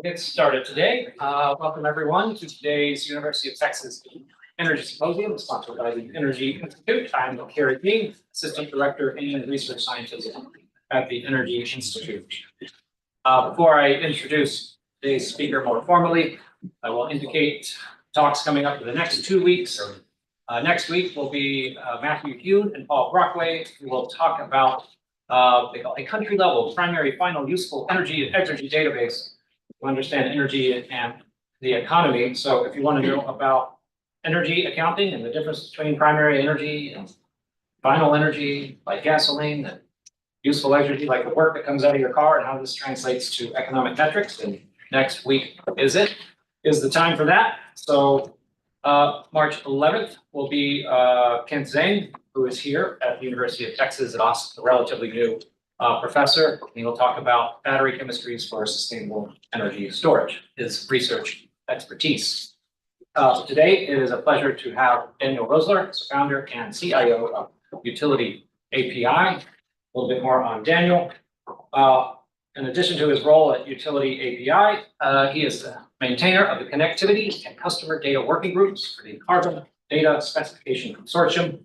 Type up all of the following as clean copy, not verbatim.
We'll get started today. Welcome everyone to today's University of Texas Energy Symposium, sponsored by the Energy Institute. I'm Carrie King, Assistant Director and Research Scientist at the Energy Institute. Before I introduce today's speaker more formally, I will indicate talks coming up for the next 2 weeks. Next week will be Matthew Hune and Paul Brockway, who will talk about a country level primary final useful energy database to understand energy and the economy. So if you want to know about energy accounting and the difference between primary energy and final energy, like gasoline, and useful energy, like the work that comes out of your car, and how this translates to economic metrics, then next week is the time for that. So March 11th will be Kent Zhang, who is here at the University of Texas at Austin, a relatively new professor. He will talk about battery chemistries for sustainable energy storage, his research expertise. Today, it is a pleasure to have Daniel Roesler, founder and CIO of UtilityAPI. A little bit more on Daniel. In addition to his role at UtilityAPI, he is the maintainer of the connectivity and customer data working groups for the Carbon Data Specification Consortium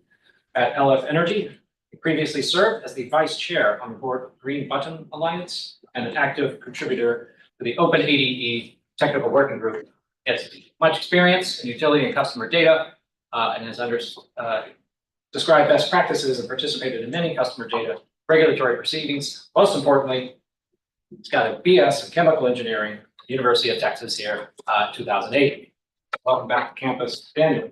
at LF Energy. He previously served as the vice chair on the board of Green Button Alliance and an active contributor to the OpenADE technical working group. He has much experience in utility and customer data and has described best practices and participated in many customer data regulatory proceedings. Most importantly, he's got a BS in chemical engineering, University of Texas here, 2008. Welcome back to campus, Daniel.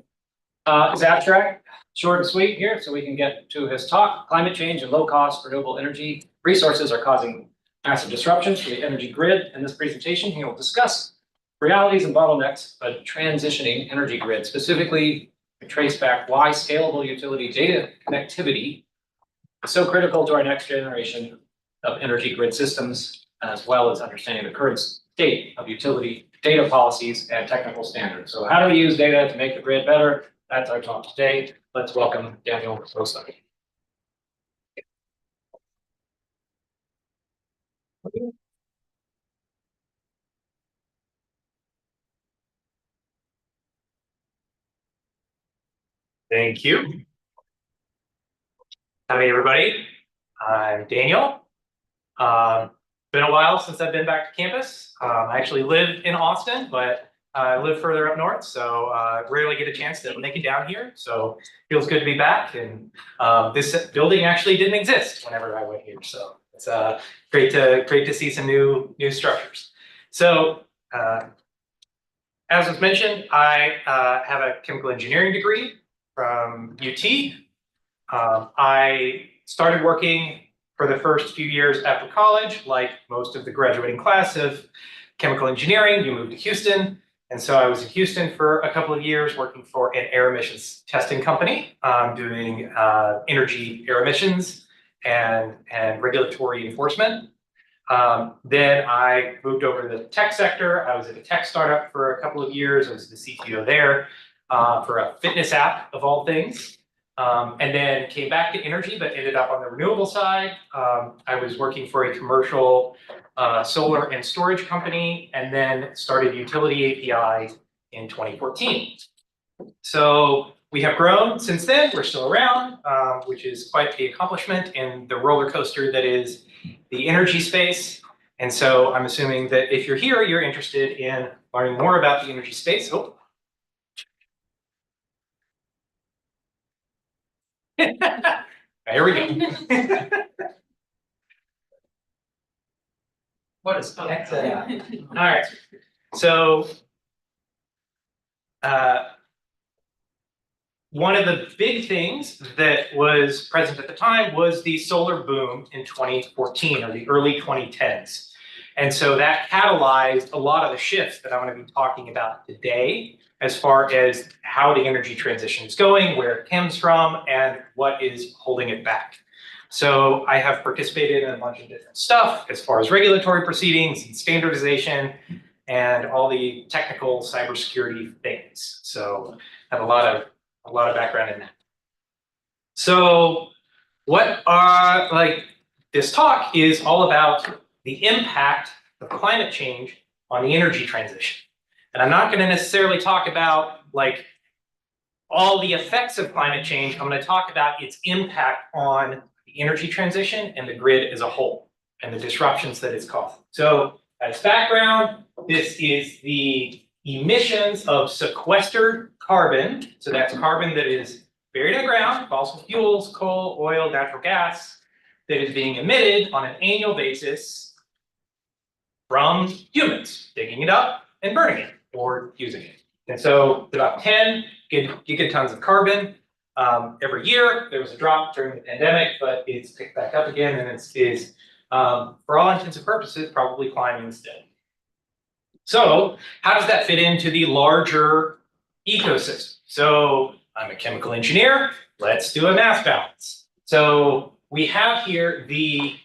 His abstract, short and sweet here, so we can get to his talk. Climate change and low-cost renewable energy resources are causing massive disruptions to the energy grid. In this presentation, he will discuss realities and bottlenecks of a transitioning energy grid. Specifically, we trace back why scalable utility data connectivity is so critical to our next generation of energy grid systems, as well as understanding the current state of utility data policies and technical standards. So how do we use data to make the grid better? That's our talk today. Let's welcome Daniel Roesler. Thank you. Howdy, everybody. I'm Daniel. Been a while since I've been back to campus. I actually live in Austin, but I live further up north, so rarely get a chance to make it down here. So feels good to be back. And this building actually didn't exist whenever I went here, so it's great to see some new structures. So as was mentioned, I have a chemical engineering degree from UT. I started working for the first few years after college. Like most of the graduating class of chemical engineering, you moved to Houston. And so I was in Houston for a couple of years working for an air emissions testing company, doing energy air emissions and regulatory enforcement. Then I moved over to the tech sector. I was at a tech startup for a couple of years. I was the CTO there for a fitness app of all things. And then came back to energy, but ended up on the renewable side. I was working for a commercial solar and storage company, and then started UtilityAPI in 2014. So we have grown since then. We're still around, which is quite the accomplishment in the roller coaster that is the energy space. And so I'm assuming that if you're here, you're interested in learning more about the energy space. Oh. There we go. What is that? All right. So one of the big things that was present at the time was the solar boom in 2014 or the early 2010s. And so that catalyzed a lot of the shifts that I'm going to be talking about today, as far as how the energy transition is going, where it comes from, and what is holding it back. So I have participated in a bunch of different stuff as far as regulatory proceedings and standardization and all the technical cybersecurity things. So I have a lot of background in that. So this talk is all about the impact of climate change on the energy transition. And I'm not going to necessarily talk about like all the effects of climate change. I'm going to talk about its impact on the energy transition and the grid as a whole and the disruptions that it's causing. So as background, this is the emissions of sequestered carbon. So that's carbon that is buried in the ground, fossil fuels, coal, oil, natural gas, that is being emitted on an annual basis from humans, digging it up and burning it or using it. And so it's about 10 gigatons of carbon every year. There was a drop during the pandemic, but it's picked back up again, and is for all intents and purposes, probably climbing still. So how does that fit into the larger ecosystem? So I'm a chemical engineer. Let's do a mass balance. So we have here the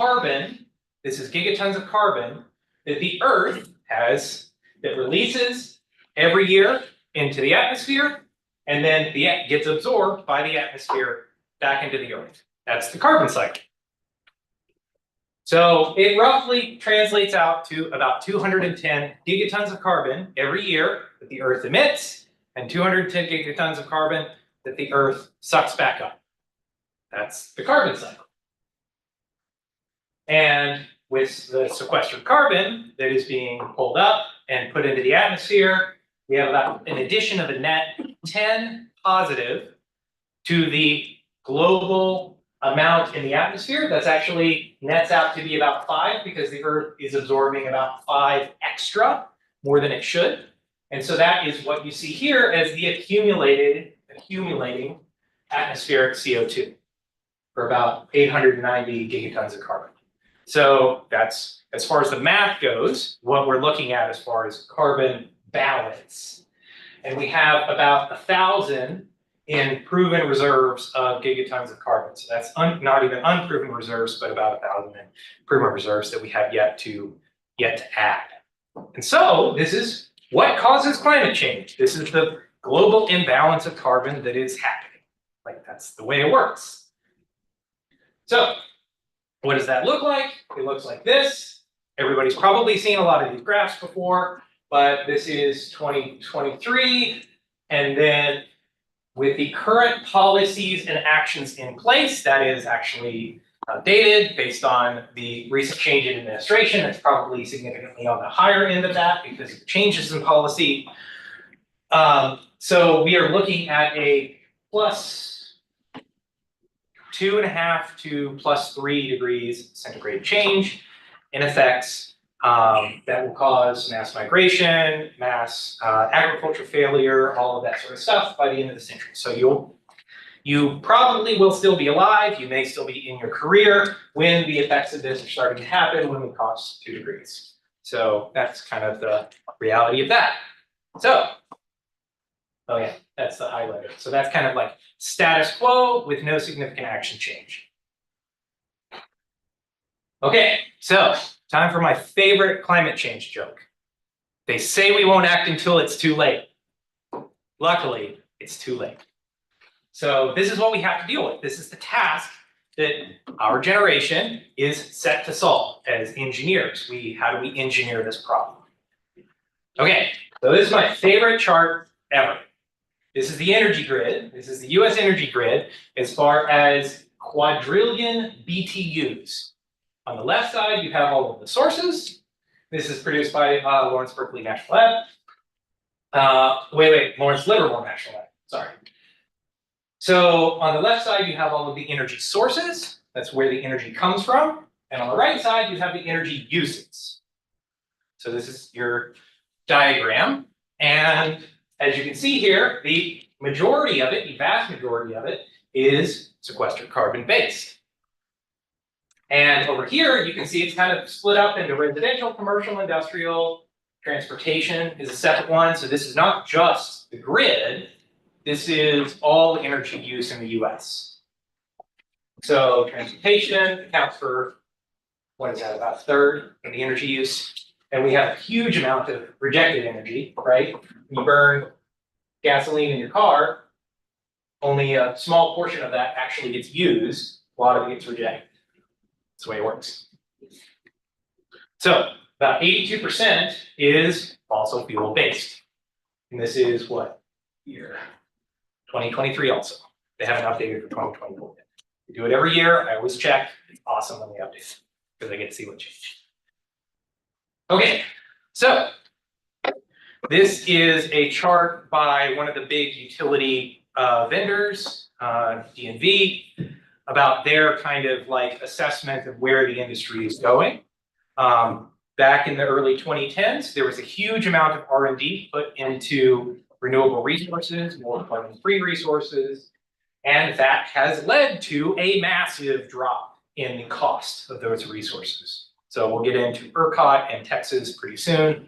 carbon. This is gigatons of carbon that the Earth has, that releases every year into the atmosphere, and then gets absorbed by the atmosphere back into the Earth. That's the carbon cycle. So it roughly translates out to about 210 gigatons of carbon every year that the Earth emits, and 210 gigatons of carbon that the Earth sucks back up. That's the carbon cycle. And with the sequestered carbon that is being pulled up and put into the atmosphere, we have about an addition of a net 10 positive to the global amount in the atmosphere. That's actually nets out to be about 5, because the Earth is absorbing about 5 extra, more than it should. And so that is what you see here as the accumulating atmospheric CO2 for about 890 gigatons of carbon. So that's, as far as the math goes, what we're looking at as far as carbon balance. And we have about 1,000 in proven reserves of gigatons of carbon. So that's not even unproven reserves, but about 1,000 in proven reserves that we have yet to add. And so this is what causes climate change. This is the global imbalance of carbon that is happening. Like, that's the way it works. So what does that look like? It looks like this. Everybody's probably seen a lot of these graphs before, but this is 2023. And then with the current policies and actions in place, that is actually dated based on the recent change in administration. It's probably significantly on the higher end of that because of changes in policy. So we are looking at a plus 2.5 to plus 3 degrees centigrade change in effects that will cause mass migration, mass agriculture failure, all of that sort of stuff by the end of the century. So you probably will still be alive. You may still be in your career when the effects of this are starting to happen, when we cross 2 degrees. So that's kind of the reality of that. So, oh yeah, that's the highlighter. So that's kind of like status quo with no significant action change. Okay, so time for my favorite climate change joke. They say we won't act until it's too late. Luckily, it's too late. So this is what we have to deal with. This is the task that our generation is set to solve as engineers. How do we engineer this problem? Okay, so this is my favorite chart ever. This is the energy grid. This is the US energy grid as far as quadrillion BTUs. On the left side, you have all of the sources. This is produced by Lawrence Berkeley National Lab. Lawrence Livermore National Lab, sorry. So on the left side, you have all of the energy sources. That's where the energy comes from. And on the right side, you have the energy uses. So this is your diagram. And as you can see here, the majority of it, the vast majority of it, is sequestered carbon based. And over here, you can see it's kind of split up into residential, commercial, industrial. Transportation is a separate one. So this is not just the grid. This is all the energy use in the US. So transportation accounts for, what is that, about a third of the energy use. And we have a huge amount of rejected energy, right? You burn gasoline in your car, only a small portion of that actually gets used. A lot of it gets rejected. That's the way it works. So about 82% is fossil fuel based. And this is what year? 2023 also. They haven't updated for 2024 yet. We do it every year. I always check. It's awesome when they update because I get to see what changed. Okay, so this is a chart by one of the big utility vendors, DNV, about their kind of like assessment of where the industry is going. Back in the early 2010s, there was a huge amount of R&D put into renewable resources, more carbon-free resources, and that has led to a massive drop in the cost of those resources. So we'll get into ERCOT and Texas pretty soon,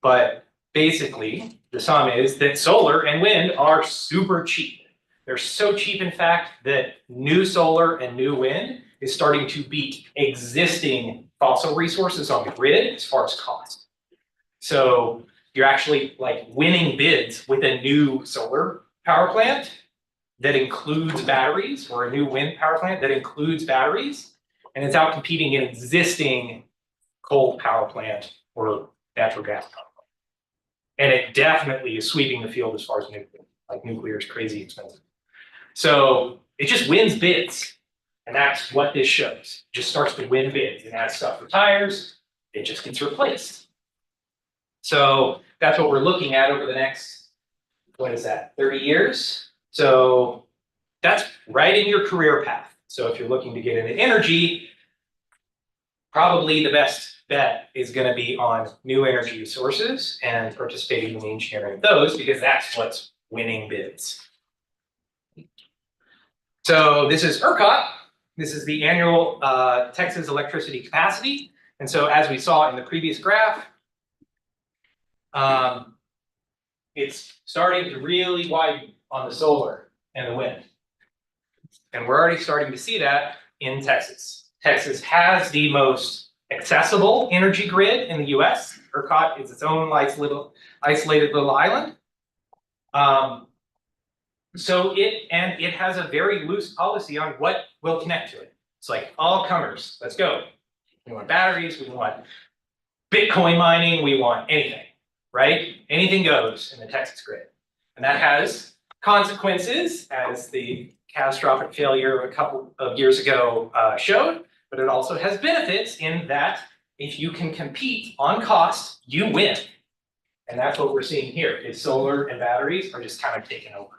but basically the sum is that solar and wind are super cheap. They're so cheap, in fact, that new solar and new wind is starting to beat existing fossil resources on the grid as far as cost. So you're actually like winning bids with a new solar power plant that includes batteries, or a new wind power plant that includes batteries, and it's out competing an existing coal power plant or natural gas power plant. And it definitely is sweeping the field as far as nuclear. Like nuclear is crazy expensive. So it just wins bids. And that's what this shows. It just starts to win bids. And as stuff retires, it just gets replaced. So that's what we're looking at over the next, what is that, 30 years? So that's right in your career path. So if you're looking to get into energy, probably the best bet is going to be on new energy sources and participating in the engineering of those, because that's what's winning bids. So this is ERCOT. This is the annual Texas electricity capacity. And so as we saw in the previous graph, it's starting to really widen on the solar and the wind. And we're already starting to see that in Texas. Texas has the most accessible energy grid in the US. ERCOT is its own isolated little island. So it has a very loose policy on what will connect to it. It's like all comers, let's go. We want batteries, we want Bitcoin mining, we want anything, right? Anything goes in the Texas grid. And that has consequences, as the catastrophic failure a couple of years ago showed, but it also has benefits in that if you can compete on cost, you win. And that's what we're seeing here, is solar and batteries are just kind of taking over.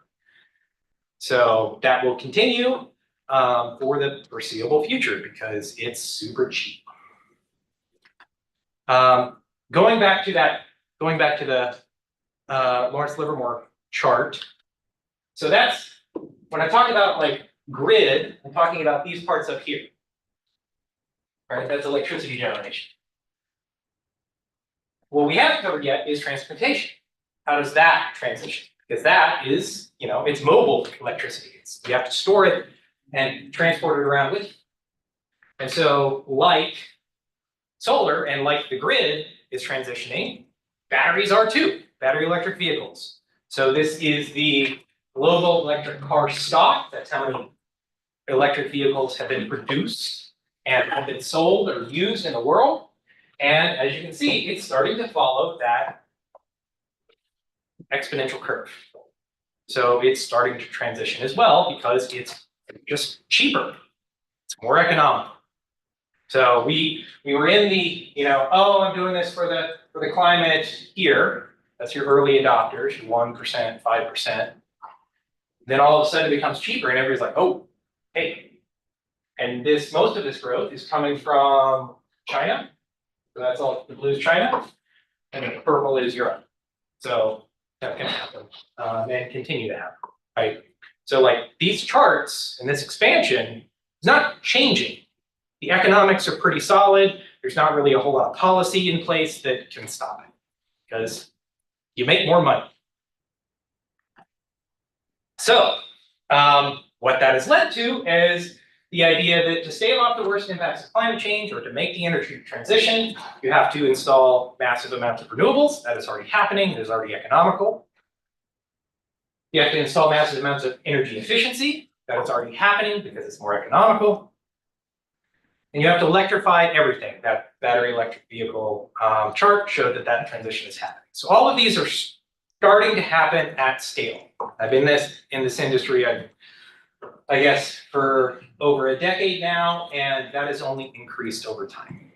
So that will continue for the foreseeable future because it's super cheap. Going back to the Lawrence Livermore chart. So that's, when I talk about like grid, I'm talking about these parts up here. Right, that's electricity generation. What we haven't covered yet is transportation. How does that transition? Because that is, it's mobile electricity. You have to store it and transport it around with you. And so like solar and like the grid is transitioning, batteries are too, battery electric vehicles. So this is the global electric car stock. That's how many electric vehicles have been produced and have been sold or used in the world. And as you can see, it's starting to follow that exponential curve. So it's starting to transition as well because it's just cheaper. It's more economical. So we were in the, oh, I'm doing this for the climate here. That's your early adopters, your 1%, 5%. Then all of a sudden it becomes cheaper and everybody's like, oh, hey. And most of this growth is coming from China. So that's all, the blue is China, and the purple is Europe. So that's going to happen and continue to happen, right? So like these charts and this expansion is not changing. The economics are pretty solid. There's not really a whole lot of policy in place that can stop it because you make more money. So what that has led to is the idea that to stave off the worst impacts of climate change or to make the energy transition, you have to install massive amounts of renewables. That is already happening. It is already economical. You have to install massive amounts of energy efficiency. That is already happening because it's more economical. And you have to electrify everything. That battery electric vehicle chart showed that that transition is happening. So all of these are starting to happen at scale. I've been in this industry, I guess, for over a decade now, and that has only increased over time,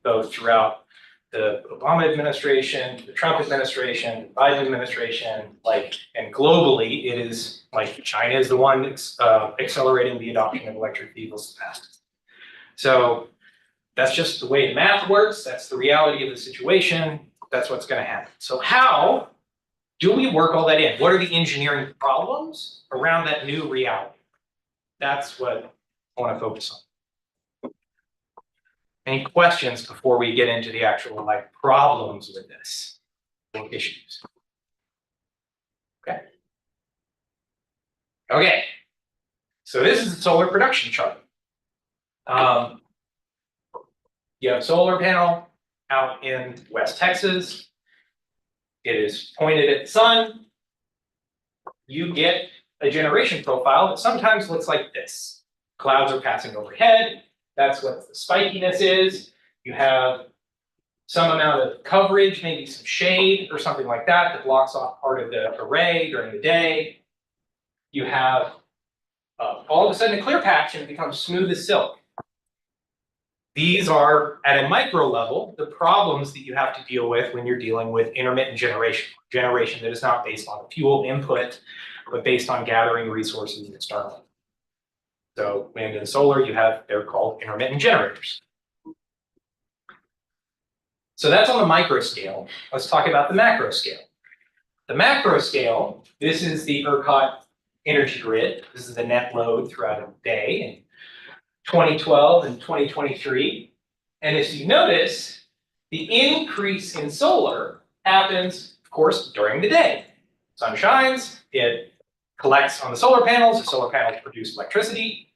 both throughout the Obama administration, the Trump administration, the Biden administration, and globally, it is like China is the one that's accelerating the adoption of electric vehicles the fastest. So that's just the way the math works. That's the reality of the situation. That's what's going to happen. So how do we work all that in? What are the engineering problems around that new reality? That's what I want to focus on. Any questions before we get into the actual problems with this, issues? Okay. So this is the solar production chart. You have a solar panel out in West Texas. It is pointed at the sun. You get a generation profile that sometimes looks like this. Clouds are passing overhead. That's what the spikiness is. You have some amount of coverage, maybe some shade or something like that, that blocks off part of the array during the day. You have all of a sudden a clear patch and it becomes smooth as silk. These are, at a micro level, the problems that you have to deal with when you're dealing with intermittent generation that is not based on fuel input, but based on gathering resources externally. So wind and solar, they're called intermittent generators. So that's on the micro scale. Let's talk about the macro scale. The macro scale, this is the ERCOT energy grid. This is the net load throughout a day in 2012 and 2023. And as you notice, the increase in solar happens, of course, during the day. Sun shines, it collects on the solar panels produce electricity.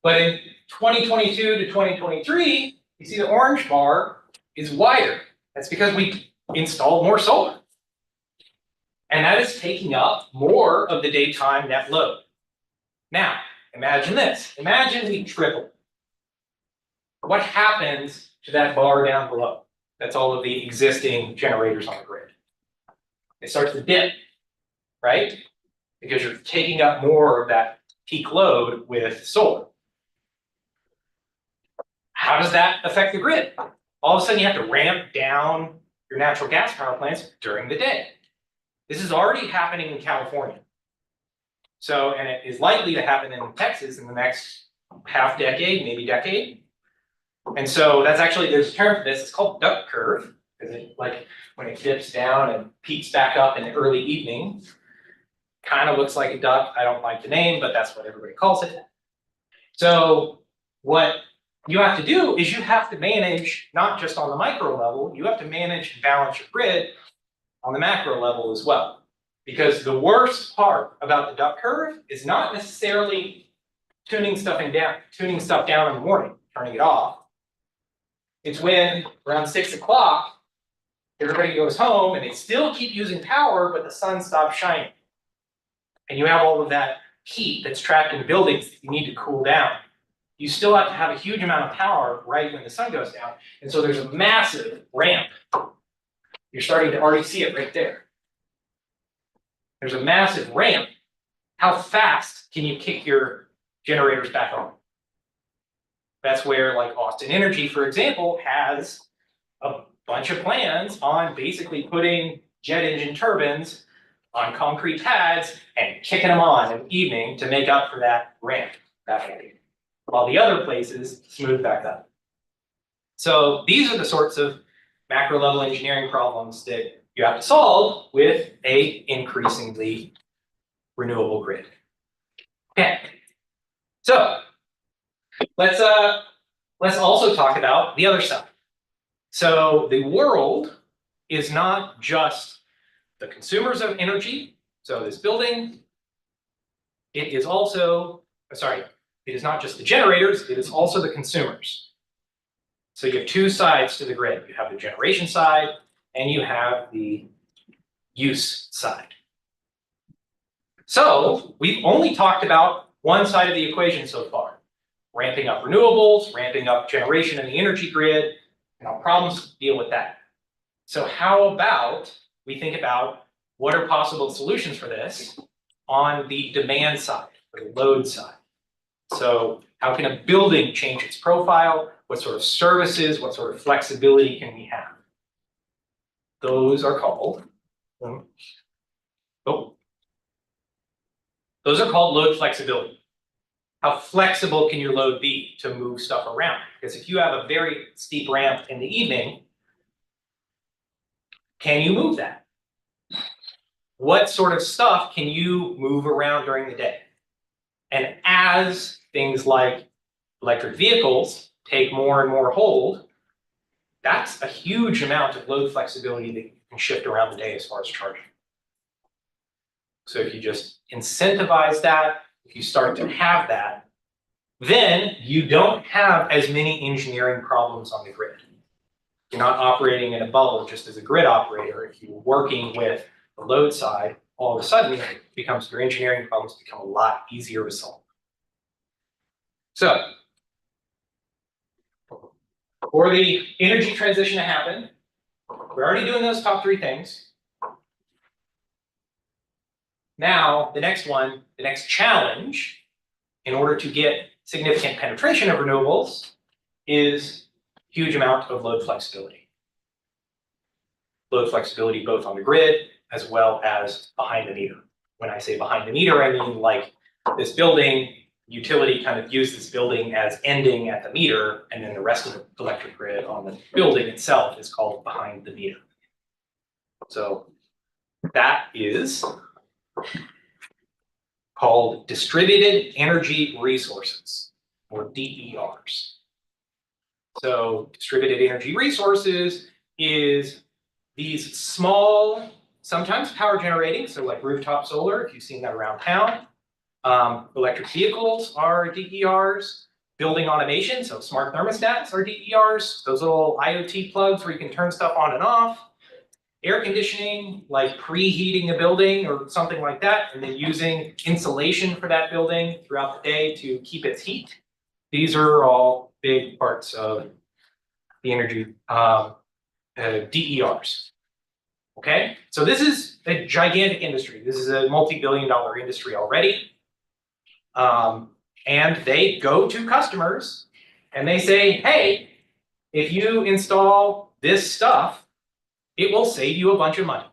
But in 2022 to 2023, you see the orange bar is wider. That's because we installed more solar. And that is taking up more of the daytime net load. Now, imagine this. Imagine we triple. What happens to that bar down below? That's all of the existing generators on the grid. It starts to dip, right? Because you're taking up more of that peak load with solar. How does that affect the grid? All of a sudden you have to ramp down your natural gas power plants during the day. This is already happening in California. So, and it is likely to happen in Texas in the next half decade, maybe decade. And so that's actually, there's a term for this, it's called duck curve, because it, when it dips down and peaks back up in the early evening, kind of looks like a duck. I don't like the name, but that's what everybody calls it. So what you have to do is you have to manage, not just on the micro level, you have to manage and balance your grid on the macro level as well. Because the worst part about the duck curve is not necessarily tuning stuff down in the morning, turning it off. It's when around 6 o'clock, everybody goes home and they still keep using power, but the sun stops shining. And you have all of that heat that's trapped in buildings that you need to cool down. You still have to have a huge amount of power right when the sun goes down. And so there's a massive ramp. You're starting to already see it right there. There's a massive ramp. How fast can you kick your generators back on? That's where, like Austin Energy, for example, has a bunch of plans on basically putting jet engine turbines on concrete pads and kicking them on in the evening to make up for that ramp back up. While the other places smooth back up. So these are the sorts of macro level engineering problems that you have to solve with a increasingly renewable grid. Okay, so let's also talk about the other side. So the world is not just the consumers of energy. So this building, it is also, it is not just the generators, it is also the consumers. So you have two sides to the grid. You have the generation side and you have the use side. So we've only talked about one side of the equation so far, ramping up renewables, ramping up generation in the energy grid, problems deal with that. So how about we think about what are possible solutions for this on the demand side, or the load side? So how can a building change its profile? What sort of services, what sort of flexibility can we have? Those are called, those are called load flexibility. How flexible can your load be to move stuff around? Because if you have a very steep ramp in the evening, can you move that? What sort of stuff can you move around during the day? And as things like electric vehicles take more and more hold, that's a huge amount of load flexibility that you can shift around the day as far as charging. So if you just incentivize that, if you start to have that, then you don't have as many engineering problems on the grid. You're not operating in a bubble just as a grid operator. If you're working with the load side, all of a sudden it becomes, your engineering problems become a lot easier to solve. So for the energy transition to happen, we're already doing those top three things. Now, the next one, the next challenge, in order to get significant penetration of renewables, is huge amount of load flexibility. Load flexibility both on the grid as well as behind the meter. When I say behind the meter, I mean like this building, utility kind of use this building as ending at the meter, and then the rest of the electric grid on the building itself is called behind the meter. So that is called distributed energy resources, or DERs. So distributed energy resources is these small, sometimes power generating, so like rooftop solar, if you've seen that around town. Electric vehicles are DERs. Building automation, so smart thermostats are DERs. Those little IoT plugs where you can turn stuff on and off. Air conditioning, like preheating a building or something like that, and then using insulation for that building throughout the day to keep its heat. These are all big parts of the energy DERs. Okay, so this is a gigantic industry. This is a multi-billion-dollar industry already. And they go to customers and they say, hey, if you install this stuff, it will save you a bunch of money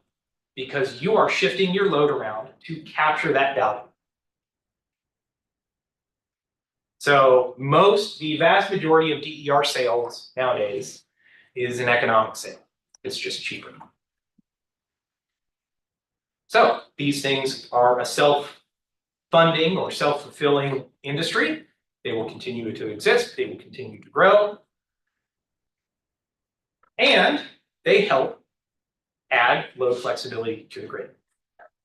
because you are shifting your load around to capture that value. So the vast majority of DER sales nowadays is an economic sale. It's just cheaper. So these things are a self-funding or self-fulfilling industry. They will continue to exist. They will continue to grow. And they help add load flexibility to the grid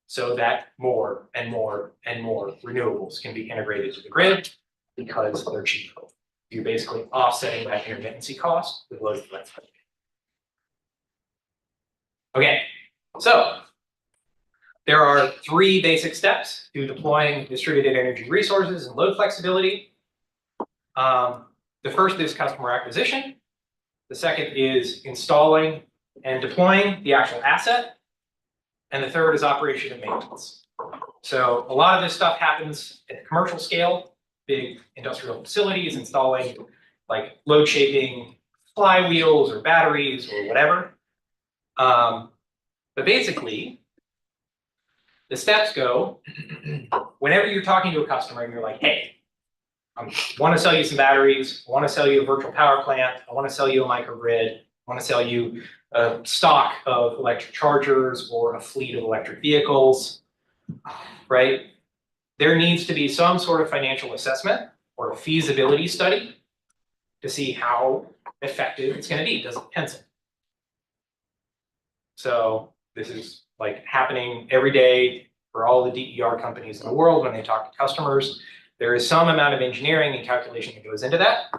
so that more and more and more renewables can be integrated to the grid because they're cheaper. You're basically offsetting that intermittency cost with load flexibility. Okay, so there are three basic steps to deploying distributed energy resources and load flexibility. The first is customer acquisition. The second is installing and deploying the actual asset. And the third is operation and maintenance. So a lot of this stuff happens at the commercial scale, big industrial facilities installing like load shaping flywheels or batteries or whatever. But basically, the steps go, whenever you're talking to a customer and you're like, hey, I want to sell you some batteries, I want to sell you a virtual power plant, I want to sell you a microgrid, I want to sell you a stock of electric chargers or a fleet of electric vehicles, right? There needs to be some sort of financial assessment or a feasibility study to see how effective it's going to be. Does it pencil? So this is like happening every day for all the DER companies in the world when they talk to customers. There is some amount of engineering and calculation that goes into that.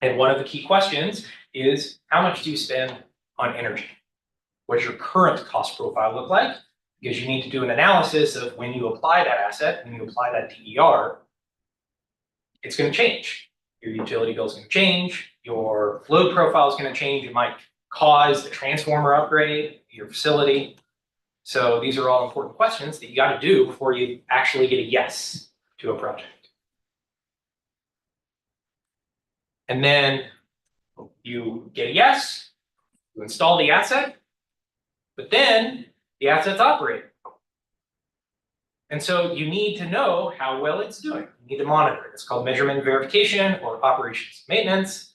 And one of the key questions is, how much do you spend on energy? What does your current cost profile look like? Because you need to do an analysis of when you apply that asset, when you apply that DER, it's going to change. Your utility bill is going to change. Your load profile is going to change. It might cause the transformer upgrade, your facility. So these are all important questions that you got to do before you actually get a yes to a project. And then you get a yes, you install the asset, but then the asset's operating. And so you need to know how well it's doing. You need to monitor it. It's called measurement and verification or operations maintenance.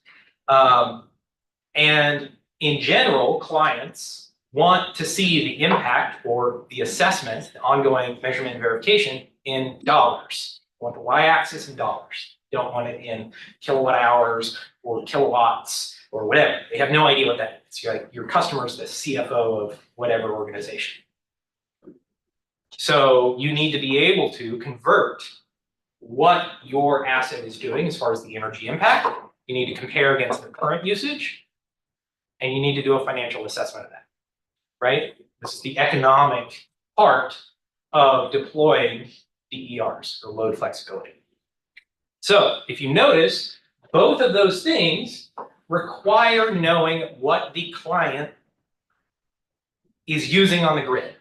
And in general, clients want to see the impact or the assessment, the ongoing measurement and verification in dollars. They want the y-axis in dollars. They don't want it in kilowatt hours or kilowatts or whatever. They have no idea what that is. You're like, your customer's the CFO of whatever organization. So you need to be able to convert what your asset is doing as far as the energy impact. You need to compare against the current usage, and you need to do a financial assessment of that, right? This is the economic part of deploying DERs, or load flexibility. So if you notice, both of those things require knowing what the client is using on the grid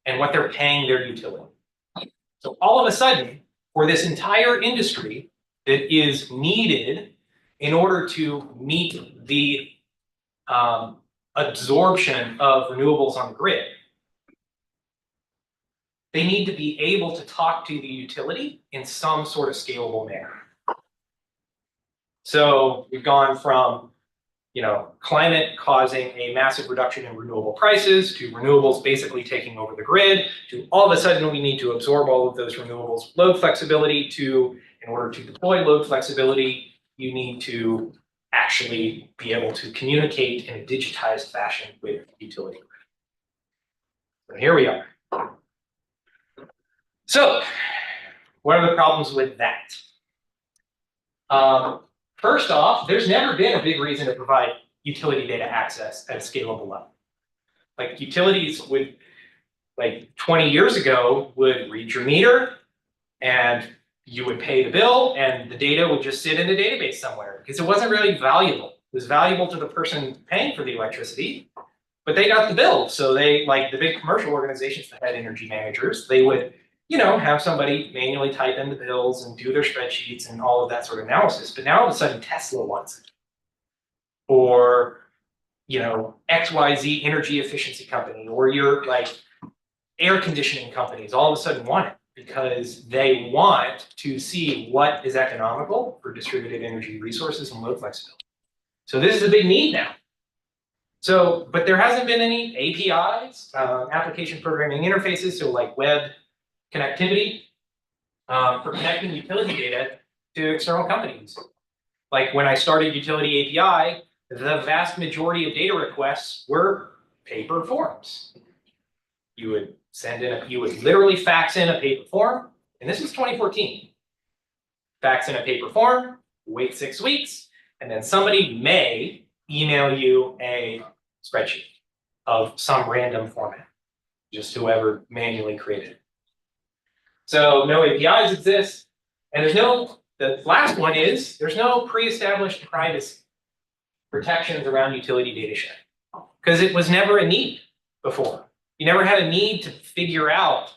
and what they're paying their utility. So all of a sudden, for this entire industry that is needed in order to meet the absorption of renewables on the grid, they need to be able to talk to the utility in some sort of scalable manner. So we've gone from, climate causing a massive reduction in renewable prices to renewables basically taking over the grid to all of a sudden we need to absorb all of those renewables load flexibility to, in order to deploy load flexibility, you need to actually be able to communicate in a digitized fashion with the utility. So here we are. So what are the problems with that? First off, there's never been a big reason to provide utility data access at a scalable level. Like utilities would, 20 years ago, would read your meter and you would pay the bill and the data would just sit in a database somewhere because it wasn't really valuable. It was valuable to the person paying for the electricity, but they got the bill. So they, like the big commercial organizations that had energy managers, they would have somebody manually type in the bills and do their spreadsheets and all of that sort of analysis. But now all of a sudden Tesla wants it. Or, XYZ energy efficiency company, or your air conditioning companies all of a sudden want it because they want to see what is economical for distributed energy resources and load flexibility. So this is a big need now. So, but there hasn't been any APIs, application programming interfaces, so like web connectivity for connecting utility data to external companies. Like when I started UtilityAPI, the vast majority of data requests were paper forms. You would you would literally fax in a paper form, and this was 2014. Fax in a paper form, wait 6 weeks, and then somebody may email you a spreadsheet of some random format, just whoever manually created it. So no APIs exist, and the last one is, there's no pre-established privacy protections around utility data sharing, because it was never a need before. You never had a need to figure out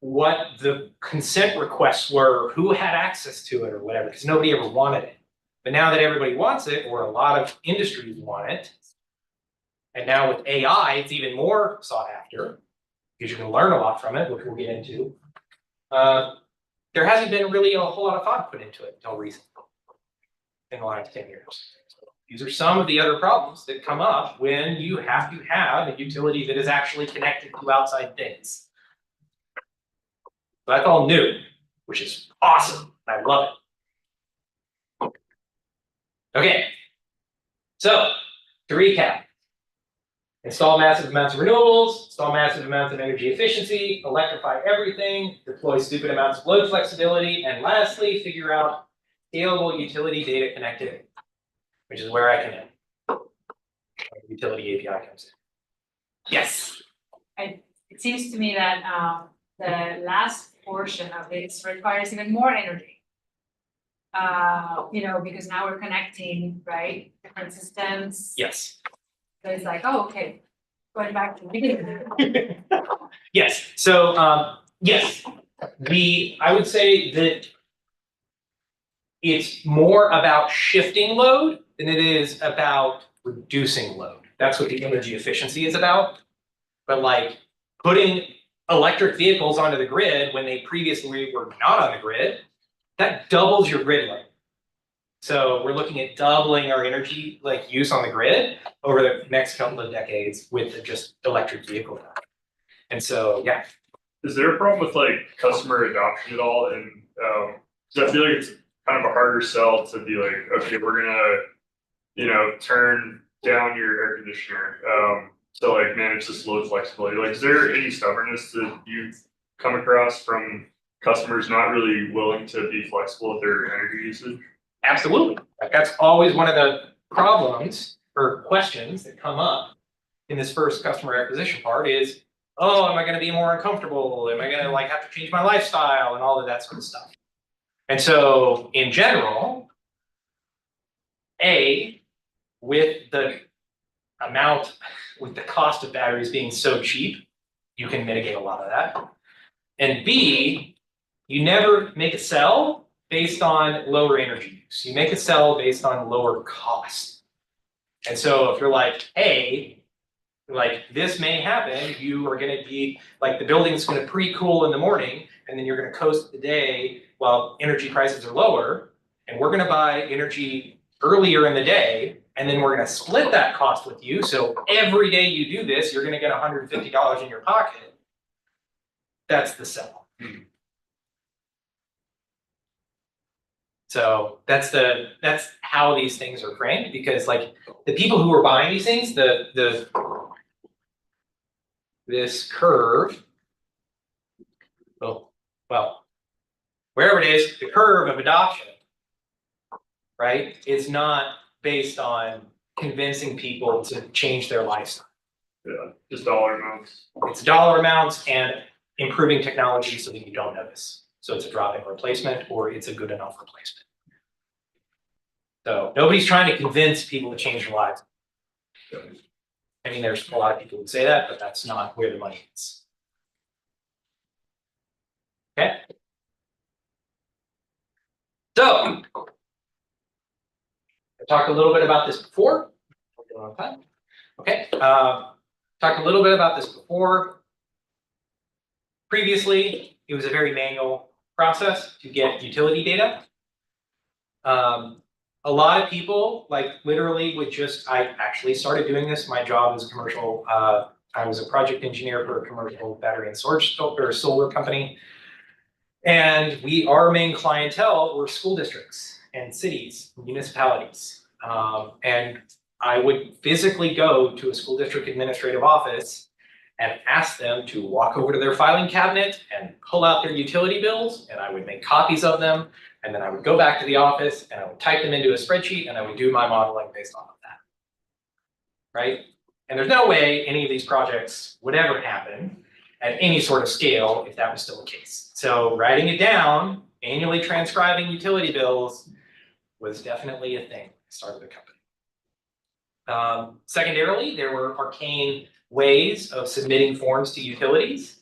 what the consent requests were, who had access to it or whatever, because nobody ever wanted it. But now that everybody wants it, or a lot of industries want it, and now with AI, it's even more sought after, because you can learn a lot from it, which we'll get into. There hasn't been really a whole lot of thought put into it until recently, in the last 10 years. So these are some of the other problems that come up when you have to have a utility that is actually connected to outside things. So that's all new, which is awesome. I love it. Okay, so to recap. Install massive amounts of renewables, install massive amounts of energy efficiency, electrify everything, deploy stupid amounts of load flexibility, and lastly, figure out scalable utility data connectivity, which is where I come in. UtilityAPI comes in. Yes? It seems to me that the last portion of this requires even more energy. because now we're connecting, right, different systems. Yes. So it's like, oh, okay, going back to the beginning. Yes, so, yes, I would say that it's more about shifting load than it is about reducing load. That's what the energy efficiency is about. But like putting electric vehicles onto the grid when they previously were not on the grid, that doubles your grid load. So we're looking at doubling our energy use on the grid over the next couple of decades with just electric vehicle. And so, yeah. Is there a problem with customer adoption at all? And because I feel like it's kind of a harder sell to be like, okay, we're gonna, turn down your air conditioner to manage this load flexibility. Is there any stubbornness that you've come across from customers not really willing to be flexible with their energy usage? Absolutely. That's always one of the problems or questions that come up in this first customer acquisition part is, oh, am I gonna be more uncomfortable? Am I gonna have to change my lifestyle and all of that sort of stuff? And so in general, with the cost of batteries being so cheap, you can mitigate a lot of that. And B, you never make a sell based on lower energy use. You make a sell based on lower cost. And so if you're like, hey, this may happen, you are gonna be, the building's gonna pre-cool in the morning, and then you're gonna coast the day while energy prices are lower, and we're gonna buy energy earlier in the day, and then we're gonna split that cost with you, so every day you do this, you're gonna get $150 in your pocket. That's the sell. So that's how these things are framed, because the people who are buying these things, this curve, well, wherever it is, the curve of adoption, right, is not based on convincing people to change their lifestyle. Yeah, just dollar amounts. It's dollar amounts and improving technology so that you don't notice. So it's a drop-in replacement or it's a good enough replacement. So nobody's trying to convince people to change their lives. I mean, there's a lot of people who say that, but that's not where the money is. Okay. So I talked a little bit about this before. Okay. Talked a little bit about this before. Previously, it was a very manual process to get utility data. A lot of people literally would I actually started doing this. My job was commercial. I was a project engineer for a commercial battery and storage or solar company. And our main clientele were school districts and cities, municipalities. And I would physically go to a school district administrative office and ask them to walk over to their filing cabinet and pull out their utility bills, and I would make copies of them, and then I would go back to the office and I would type them into a spreadsheet and I would do my modeling based off of that, right? And there's no way any of these projects would ever happen at any sort of scale if that was still the case. So writing it down, manually transcribing utility bills was definitely a thing. I started the company. Secondarily, there were arcane ways of submitting forms to utilities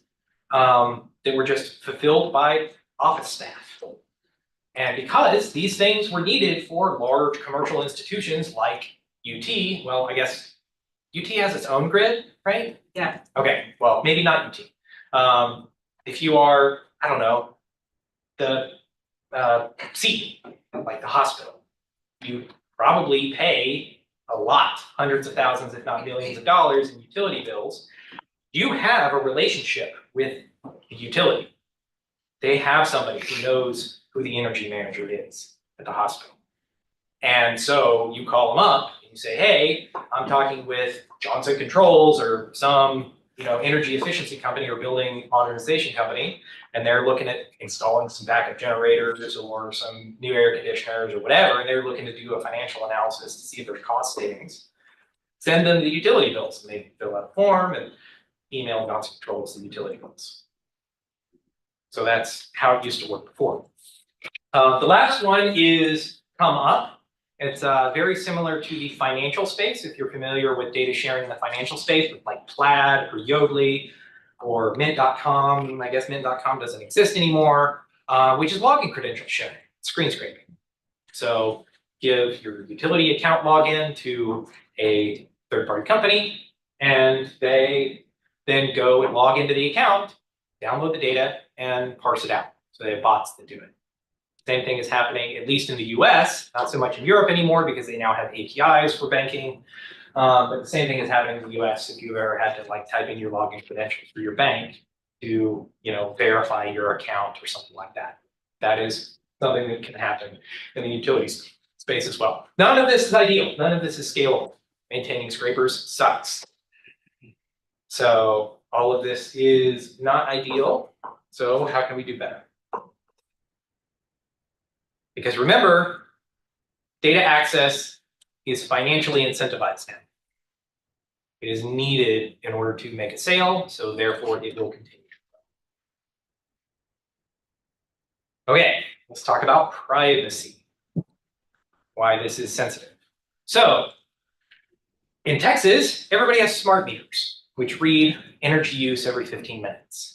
that were just fulfilled by office staff. And because these things were needed for large commercial institutions like UT, well, I guess UT has its own grid, right? Yeah. Okay, well, maybe not UT. If you are, I don't know, the C, like the hospital, you probably pay a lot, hundreds of thousands, if not millions of dollars in utility bills. You have a relationship with the utility. They have somebody who knows who the energy manager is at the hospital. And so you call them up and you say, hey, I'm talking with Johnson Controls or some energy efficiency company or building modernization company, and they're looking at installing some backup generators or some new air conditioners or whatever, and they're looking to do a financial analysis to see if there's cost savings. Send them the utility bills, and they fill out a form and email Johnson Controls the utility bills. So that's how it used to work before. The last one is come up. It's very similar to the financial space. If you're familiar with data sharing in the financial space with like Plaid or Yodlee or Mint.com, I guess Mint.com doesn't exist anymore, which is login credential sharing, screen scraping. So give your utility account login to a third-party company, and they then go and log into the account, download the data, and parse it out. So they have bots that do it. Same thing is happening, at least in the US, not so much in Europe anymore because they now have APIs for banking. But the same thing is happening in the US if you've ever had to like type in your login credentials for your bank to, verify your account or something like that. That is something that can happen in the utilities space as well. None of this is ideal. None of this is scalable. Maintaining scrapers sucks. So all of this is not ideal. So how can we do better? Because remember, data access is financially incentivized now. It is needed in order to make a sale, so therefore it will continue. Okay, let's talk about privacy. Why this is sensitive. So, in Texas, everybody has smart meters, which read energy use every 15 minutes.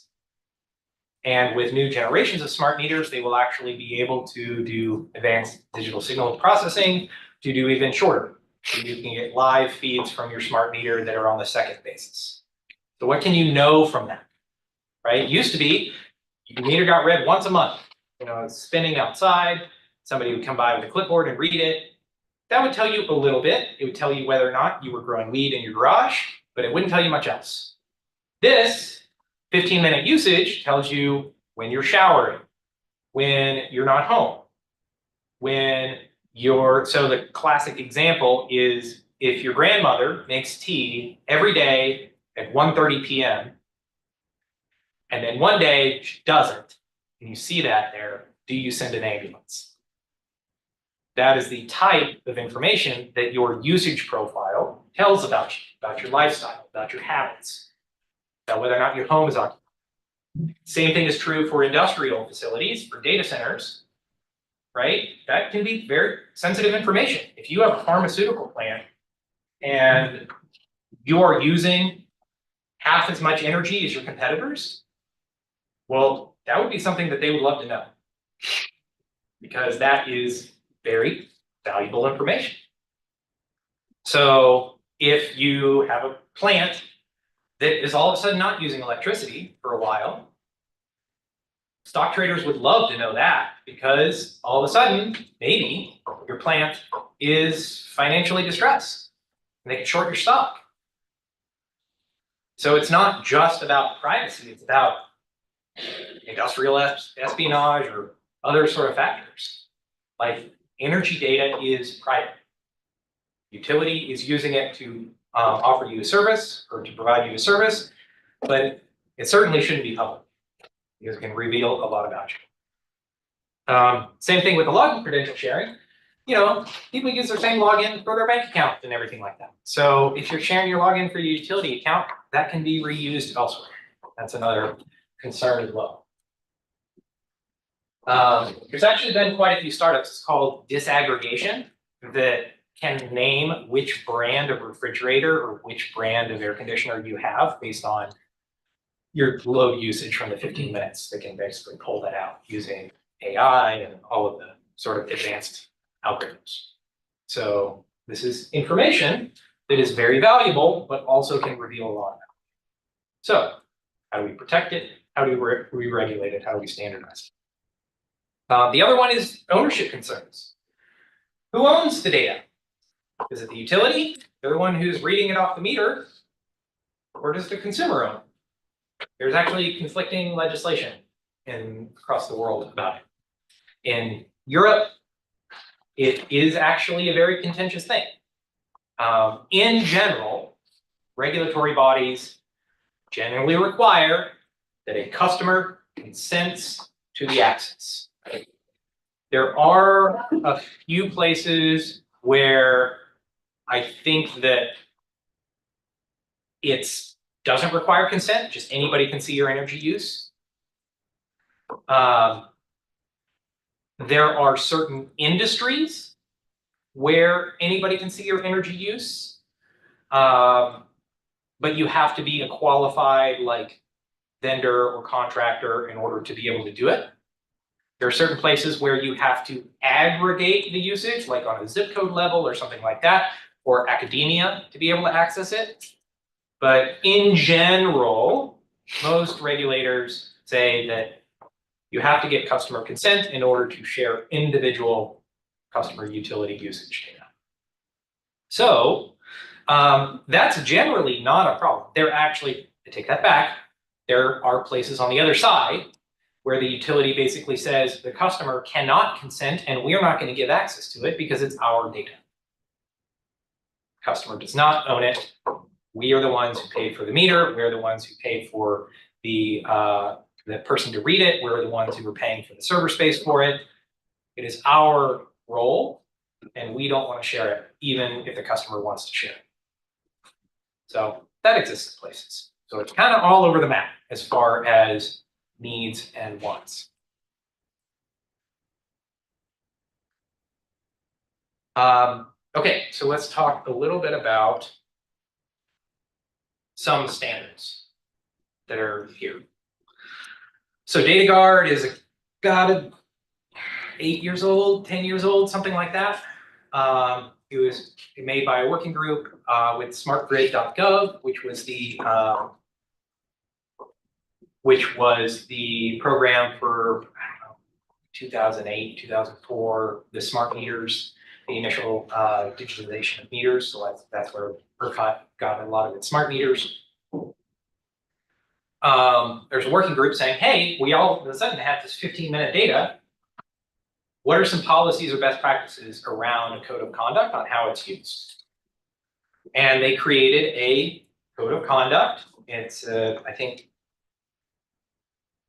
And with new generations of smart meters, they will actually be able to do advanced digital signal processing to do even shorter. So you can get live feeds from your smart meter that are on the second basis. So what can you know from that, right? It used to be, your meter got read once a month. It's spinning outside. Somebody would come by with a clipboard and read it. That would tell you a little bit. It would tell you whether or not you were growing weed in your garage, but it wouldn't tell you much else. This 15-minute usage tells you when you're showering, when you're not home, so the classic example is if your grandmother makes tea every day at 1:30 p.m. and then one day she doesn't, and you see that there, do you send an ambulance? That is the type of information that your usage profile tells about you, about your lifestyle, about your habits, about whether or not your home is occupied. Same thing is true for industrial facilities, for data centers, right? That can be very sensitive information. If you have a pharmaceutical plant and you are using half as much energy as your competitors, well, that would be something that they would love to know because that is very valuable information. So if you have a plant that is all of a sudden not using electricity for a while, stock traders would love to know that because all of a sudden, maybe your plant is financially distressed and they can short your stock. So it's not just about privacy, it's about industrial espionage or other sort of factors. Like energy data is private. Utility is using it to offer you a service or to provide you a service, but it certainly shouldn't be public because it can reveal a lot about you. Same thing with the login credential sharing. People use their same login for their bank account and everything like that. So if you're sharing your login for your utility account, that can be reused elsewhere. That's another concern as well. There's actually been quite a few startups. It's called disaggregation that can name which brand of refrigerator or which brand of air conditioner you have based on your load usage from the 15 minutes. They can basically pull that out using AI and all of the sort of advanced algorithms. So this is information that is very valuable, but also can reveal a lot. So how do we protect it? How do we regulate it? How do we standardize it? The other one is ownership concerns. Who owns the data? Is it the utility? They're the one who's reading it off the meter, or does the consumer own it? There's actually conflicting legislation across the world about it. In Europe, it is actually a very contentious thing. In general, regulatory bodies generally require that a customer consents to the access. There are a few places where I think that it doesn't require consent, just anybody can see your energy use. The there are certain industries where anybody can see your energy use, but you have to be a qualified like vendor or contractor in order to be able to do it. There are certain places where you have to aggregate the usage, like on a zip code level or something like that, or academia to be able to access it. But in general, most regulators say that you have to get customer consent in order to share individual customer utility usage data. So that's generally not a problem. There actually, I take that back, there are places on the other side where the utility basically says the customer cannot consent and we're not going to give access to it because it's our data. Customer does not own it. We are the ones who paid for the meter. We're the ones who paid for the person to read it. We're the ones who are paying for the server space for it. It is our role, and we don't want to share it, even if the customer wants to share it. So that exists in places. So it's kind of all over the map as far as needs and wants. Okay, so let's talk a little bit about some standards that are here. So DataGuard is about 8 years old, 10 years old, something like that. It was made by a working group with smartgrid.gov, which was the program for, I don't know, 2008, 2004, the smart meters, the initial digitalization of meters. So that's where ERCOT got a lot of its smart meters. There's a working group saying, hey, we all of a sudden have this 15-minute data. What are some policies or best practices around a code of conduct on how it's used? And they created a code of conduct. It's, I think,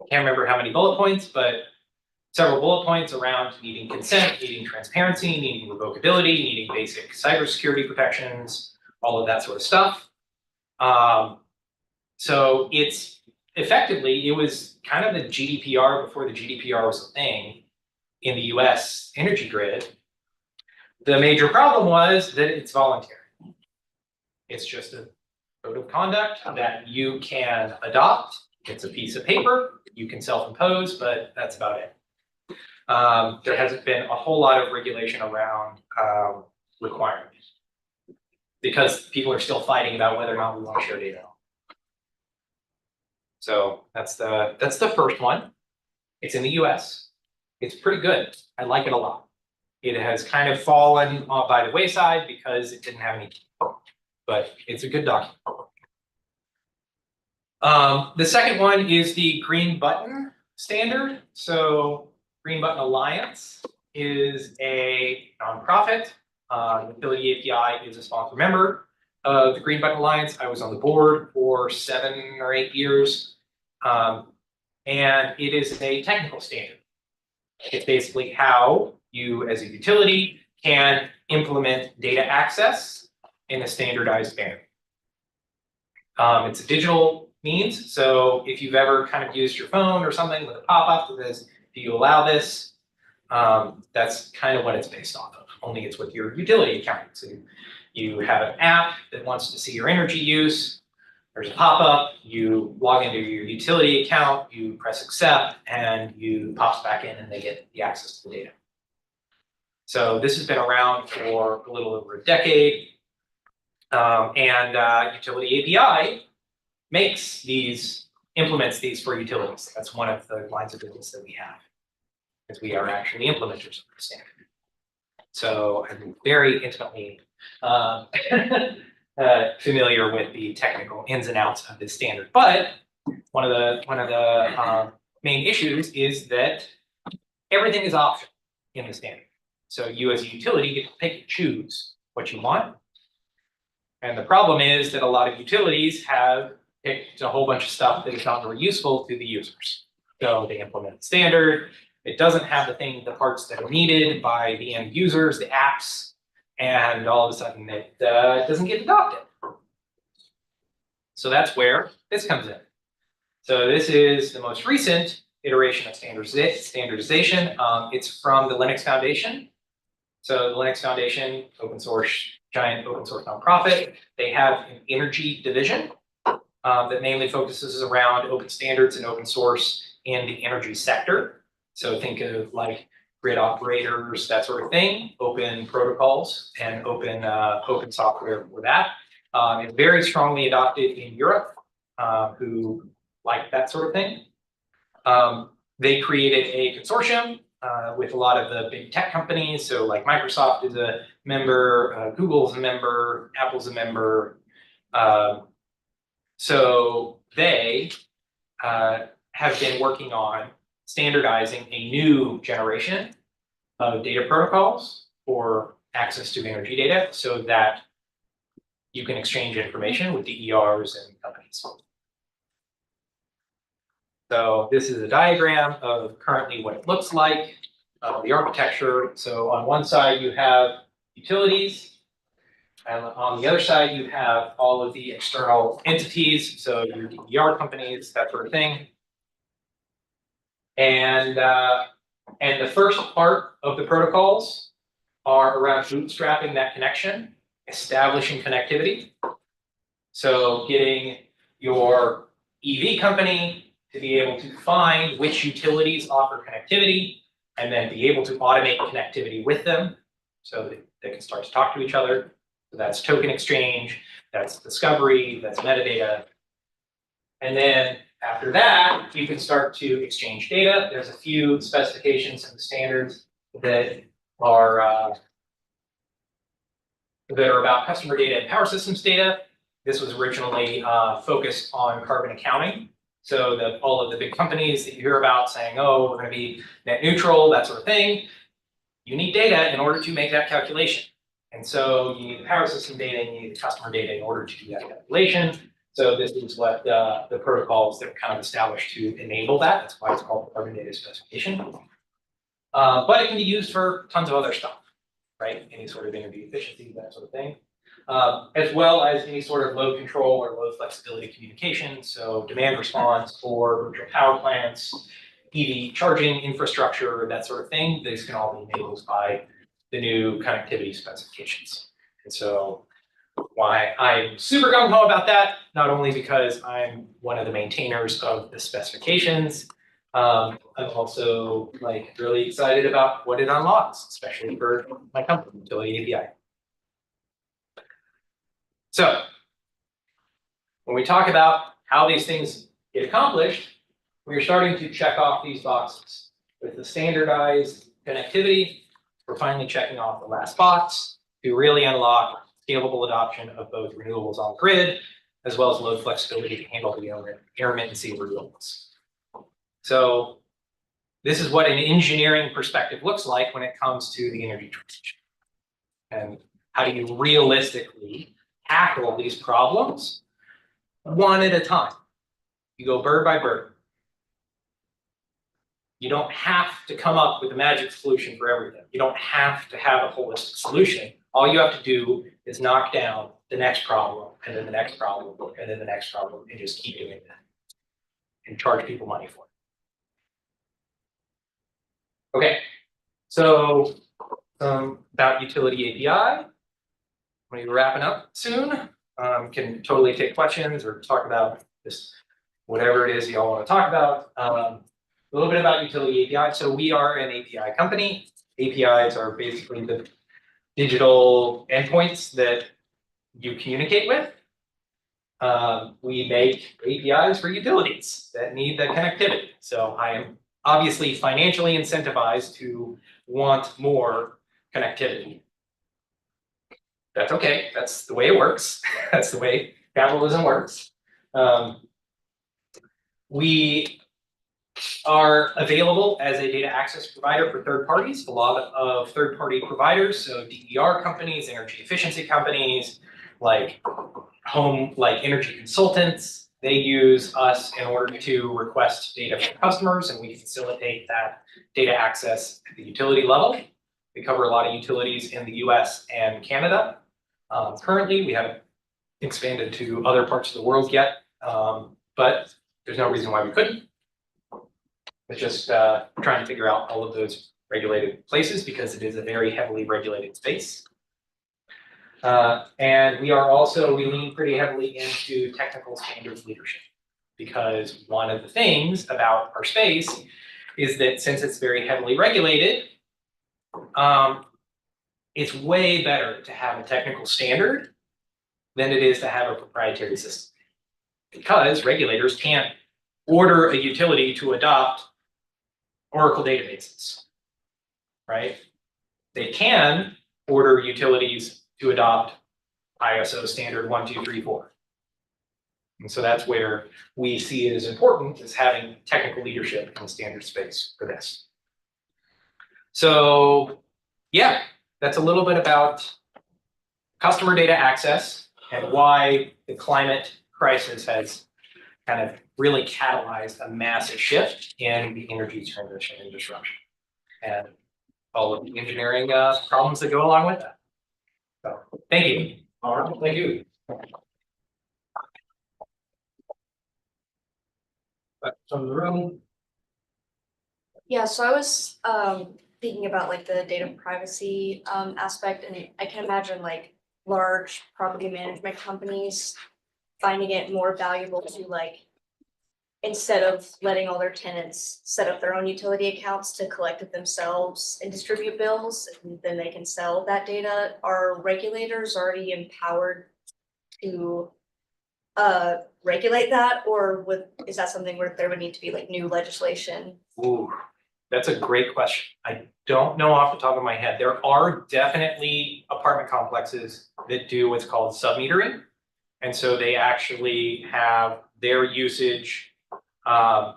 I can't remember how many bullet points, but several bullet points around needing consent, needing transparency, needing revocability, needing basic cybersecurity protections, all of that sort of stuff. So it's effectively, it was kind of the GDPR before the GDPR was a thing in the US energy grid. The major problem was that it's voluntary. It's just a code of conduct that you can adopt. It's a piece of paper. You can self-impose, but that's about it. There hasn't been a whole lot of regulation around requirements because people are still fighting about whether or not we want to share data. So that's the first one. It's in the US. It's pretty good. I like it a lot. It has kind of fallen by the wayside because it didn't have any, but it's a good document. The second one is the Green Button standard. So Green Button Alliance is a nonprofit. UtilityAPI is a sponsor member of the Green Button Alliance. I was on the board for 7 or 8 years. And it is a technical standard. It's basically how you, as a utility, can implement data access in a standardized manner. It's a digital means, so if you've ever kind of used your phone or something with a pop-up that says, do you allow this? That's kind of what it's based off of, only it's with your utility account. So you have an app that wants to see your energy use. There's a pop-up, you log into your utility account, you press accept, and you pops back in and they get the access to the data. So this has been around for a little over a decade. And UtilityAPI implements these for utilities. That's one of the lines of business that we have, because we are actually implementers of the standard. So I'm very intimately familiar with the technical ins and outs of this standard. But one of the main issues is that everything is optional in the standard. So you as a utility get to pick and choose what you want. And the problem is that a lot of utilities have picked a whole bunch of stuff that is not very useful to the users. So they implement the standard. It doesn't have the parts that are needed by the end users, the apps, and all of a sudden it doesn't get adopted. So that's where this comes in. So this is the most recent iteration of standardization. It's from the Linux Foundation. So the Linux Foundation, giant open source nonprofit, they have an energy division that mainly focuses around open standards and open source in the energy sector. So think of like grid operators, that sort of thing, open protocols and open software for that. It's very strongly adopted in Europe, who like that sort of thing. They created a consortium with a lot of the big tech companies. So like Microsoft is a member, Google's a member, Apple's a member. So they have been working on standardizing a new generation of data protocols for access to energy data so that you can exchange information with DERs and companies. So this is a diagram of currently what it looks like, the architecture. So on one side you have utilities, and on the other side you have all of the external entities, so your DER companies, that sort of thing. And the first part of the protocols are around bootstrapping that connection, establishing connectivity. So getting your EV company to be able to find which utilities offer connectivity and then be able to automate connectivity with them so that they can start to talk to each other. So that's token exchange, that's discovery, that's metadata. And then after that, you can start to exchange data. There's a few specifications and standards that are about customer data and power systems data. This was originally focused on carbon accounting. So that all of the big companies that you hear about saying, oh, we're going to be net neutral, that sort of thing, you need data in order to make that calculation. And so you need the power system data and you need the customer data in order to do that calculation. So this is what the protocols that were kind of established to enable that. That's why it's called the Carbon Data Specification. But it can be used for tons of other stuff, right? Any sort of energy efficiency, that sort of thing. As well as any sort of load control or load flexibility communication. So demand response for virtual power plants, EV charging infrastructure, that sort of thing. These can all be enabled by the new connectivity specifications. And so why I'm super gung-ho about that, not only because I'm one of the maintainers of the specifications, I'm also like really excited about what it unlocks, especially for my company, UtilityAPI. So when we talk about how these things get accomplished, we're starting to check off these boxes. With the standardized connectivity, we're finally checking off the last box to really unlock scalable adoption of both renewables on the grid, as well as load flexibility to handle the intermittency of renewables. So this is what an engineering perspective looks like when it comes to the energy transition. And how do you realistically tackle these problems one at a time? You go bird by bird. You don't have to come up with a magic solution for everything. You don't have to have a holistic solution. All you have to do is knock down the next problem, and then the next problem, and then the next problem, and just keep doing that. And charge people money for it. Okay, so about UtilityAPI. I'm going to be wrapping up soon. Can totally take questions or talk about just whatever it is y'all want to talk about. A little bit about UtilityAPI. So we are an API company. APIs are basically the digital endpoints that you communicate with. We make APIs for utilities that need the connectivity. So I am obviously financially incentivized to want more connectivity. That's okay. That's the way it works. That's the way capitalism works. We are available as a data access provider for third parties. A lot of third-party providers, so DER companies, energy efficiency companies, like energy consultants, they use us in order to request data from customers, and we facilitate that data access at the utility level. We cover a lot of utilities in the US and Canada. Currently, we haven't expanded to other parts of the world yet, but there's no reason why we couldn't. It's just trying to figure out all of those regulated places because it is a very heavily regulated space. And we lean pretty heavily into technical standards leadership, because one of the things about our space is that since it's very heavily regulated, it's way better to have a technical standard than it is to have a proprietary system. Because regulators can't order a utility to adopt Oracle databases, right? They can order utilities to adopt ISO standard 12344. And so that's where we see it as important, is having technical leadership in the standard space for this. So yeah, that's a little bit about customer data access and why the climate crisis has kind of really catalyzed a massive shift in the energy transition and disruption, and all of the engineering problems that go along with that. So thank you. All right, thank you. Back from the room. Yeah, so I was thinking about like the data privacy aspect, and I can imagine like large property management companies finding it more valuable to like, instead of letting all their tenants set up their own utility accounts, to collect it themselves and distribute bills, and then they can sell that data. Are regulators already empowered to regulate that, or is that something where there would need to be like new legislation? Ooh, that's a great question. I don't know off the top of my head. There are definitely apartment complexes that do what's called sub-metering. And so they actually have their usage at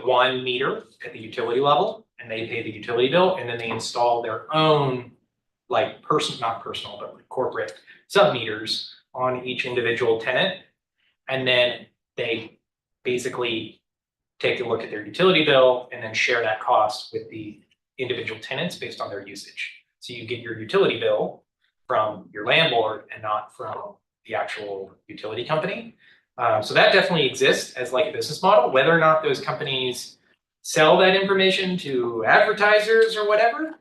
1 meter at the utility level, and they pay the utility bill, and then they install their own like not personal, but like corporate sub-meters on each individual tenant. And then they basically take a look at their utility bill and then share that cost with the individual tenants based on their usage. So you get your utility bill from your landlord and not from the actual utility company. So that definitely exists as like a business model. Whether or not those companies sell that information to advertisers or whatever,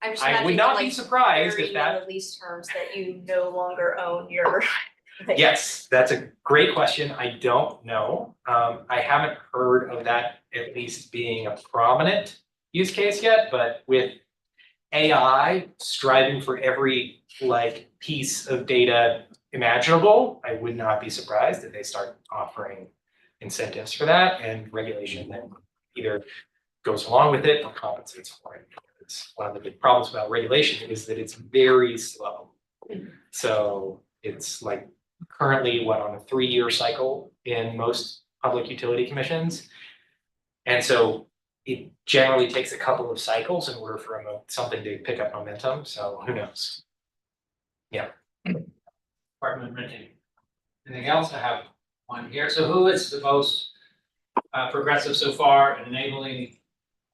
I would not be surprised if that. On the lease terms that you no longer own your. Yes, that's a great question. I don't know. I haven't heard of that at least being a prominent use case yet, but with AI striving for every like piece of data imaginable, I would not be surprised if they start offering incentives for that, and regulation then either goes along with it or compensates for it. It's one of the big problems about regulation is that it's very slow. So it's like currently on a 3-year cycle in most public utility commissions. And so it generally takes a couple of cycles in order for something to pick up momentum. So who knows? Yeah. Department renting. Anything else? I have one here. So who is the most progressive so far in enabling